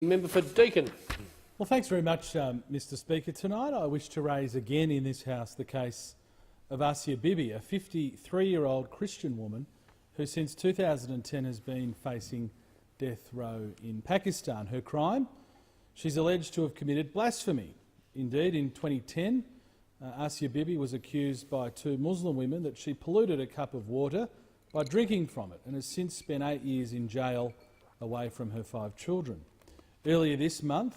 Member for Deakin. Well, thanks very much, Mr Speaker. Tonight I wish to raise again in this House the case of Asia Bibi, a 53-year-old Christian woman who since 2010 has been facing death row in Pakistan. Her crime? She's alleged to have committed blasphemy. Indeed, in 2010, Asia Bibi was accused by two Muslim women that she polluted a cup of water by drinking from it and has since spent 8 years in jail away from her 5 children. Earlier this month,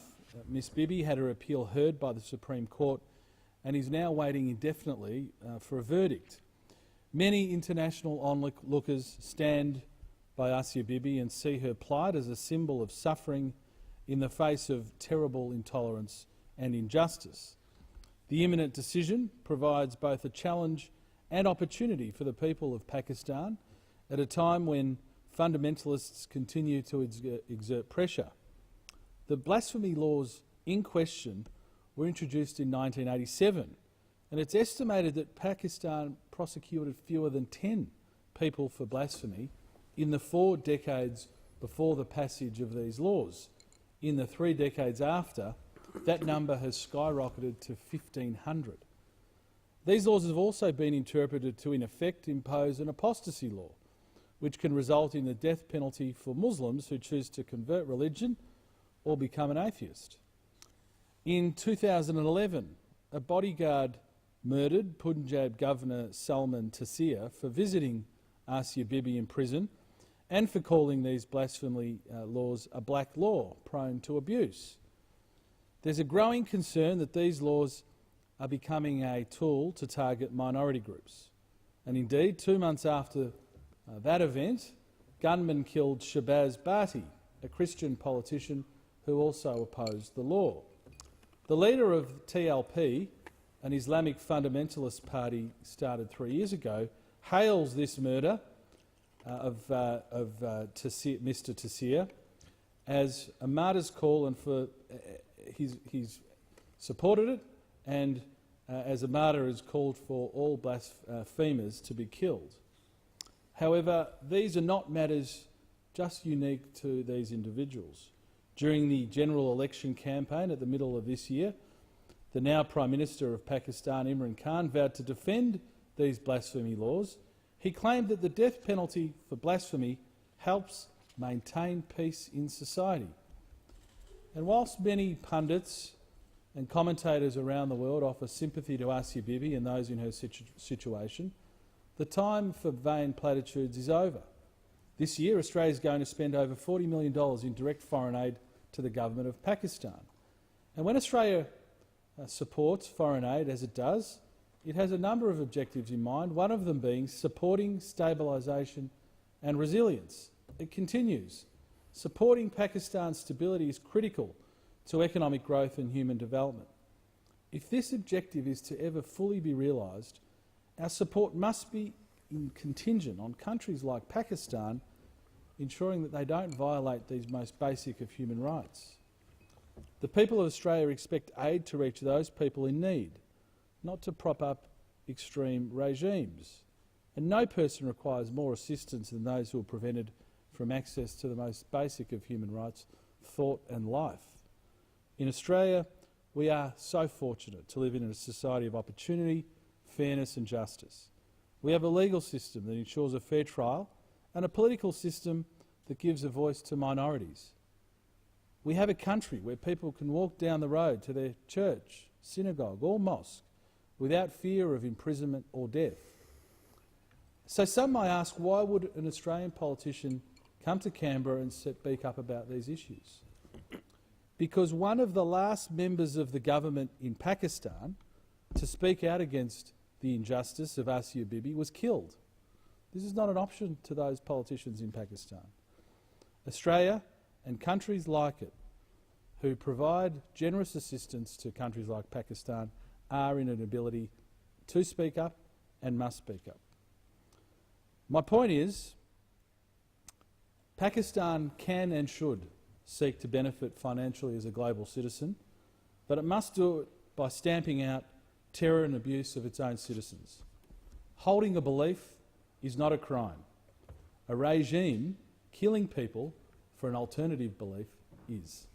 Ms Bibi had her appeal heard by the Supreme Court and is now waiting indefinitely for a verdict. Many international onlookers stand by Asia Bibi and see her plight as a symbol of suffering in the face of terrible intolerance and injustice. The imminent decision provides both a challenge and opportunity for the people of Pakistan at a time when fundamentalists continue to exert pressure. The blasphemy laws in question were introduced in 1987, and it's estimated that Pakistan prosecuted fewer than 10 people for blasphemy in the 4 decades before the passage of these laws. In the 3 decades after, that number has skyrocketed to 1,500. These laws have also been interpreted to, in effect, impose an apostasy law, which can result in the death penalty for Muslims who choose to convert religion or become an atheist. In 2011, a bodyguard murdered Punjab Governor Salman Taseer for visiting Asia Bibi in prison and for calling these blasphemy laws a black law prone to abuse. There's a growing concern that these laws are becoming a tool to target minority groups. And indeed, 2 months after that event, gunmen killed Shahbaz Bhatti, a Christian politician who also opposed the law. The leader of TLP, an Islamic fundamentalist party started 3 years ago, hails this murder of Mr Taseer as a martyr's call, and he's supported it, and as a martyr has called for all blasphemers to be killed. However, these are not matters just unique to these individuals. During the general election campaign at the middle of this year, the now Prime Minister of Pakistan, Imran Khan, vowed to defend these blasphemy laws. He claimed that the death penalty for blasphemy helps maintain peace in society. And whilst many pundits and commentators around the world offer sympathy to Asia Bibi and those in her situation, the time for vain platitudes is over. This year, Australia is going to spend over $40 million in direct foreign aid to the government of Pakistan. And when Australia supports foreign aid, as it does, it has a number of objectives in mind, one of them being supporting stabilisation and resilience. It continues, supporting Pakistan's stability is critical to economic growth and human development. If this objective is to ever fully be realised, our support must be contingent on countries like Pakistan ensuring that they don't violate these most basic of human rights. The people of Australia expect aid to reach those people in need, not to prop up extreme regimes. And no person requires more assistance than those who are prevented from access to the most basic of human rights, thought and life. In Australia, we are so fortunate to live in a society of opportunity, fairness and justice. We have a legal system that ensures a fair trial and a political system that gives a voice to minorities. We have a country where people can walk down the road to their church, synagogue or mosque without fear of imprisonment or death. So some may ask, why would an Australian politician come to Canberra and speak up about these issues? Because one of the last members of the government in Pakistan to speak out against the injustice of Asia Bibi was killed. This is not an option to those politicians in Pakistan. Australia and countries like it who provide generous assistance to countries like Pakistan are in an ability to speak up and must speak up. My point is, Pakistan can and should seek to benefit financially as a global citizen, but it must do it by stamping out terror and abuse of its own citizens. Holding a belief is not a crime. A regime killing people for an alternative belief is.